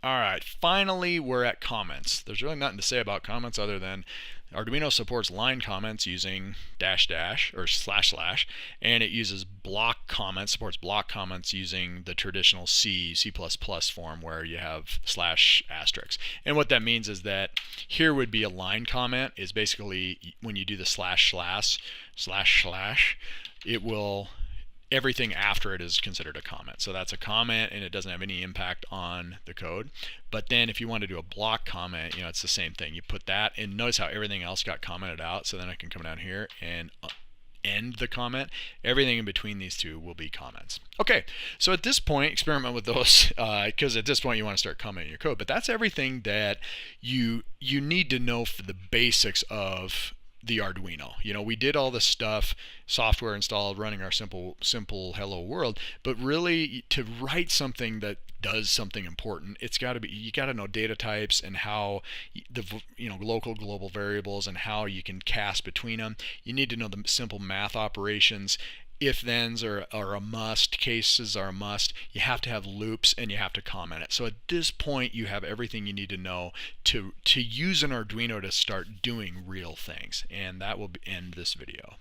Alright, finally we're at comments. There's really nothing to say about comments other than Arduino supports line comments using dash dash or slash slash, and it uses block comments, supports block comments using the traditional C form where you have slash asterisk. And what that means is that here would be a line comment is basically when you do the slash slash, it will everything after it is considered a comment. So that's a comment and it doesn't have any impact on the code. But then if you want to do a block comment, it's the same thing. You put that and notice how everything else got commented out. So then I can come down here and end the comment. Everything in between these two will be comments. Okay, so at this point, experiment with those because at this point you want to start commenting your code. But that's everything that you need to know for the basics of the Arduino. We did all this stuff, software installed, running our simple hello world, but really to write something that does something important, it's got to be, you got to know data types and how the local global variables and how you can cast between them. You need to know the simple math operations. If-thens are a must, cases are a must. You have to have loops and you have to comment it. So at this point you have everything you need to know to use an Arduino to start doing real things. And that will end this video.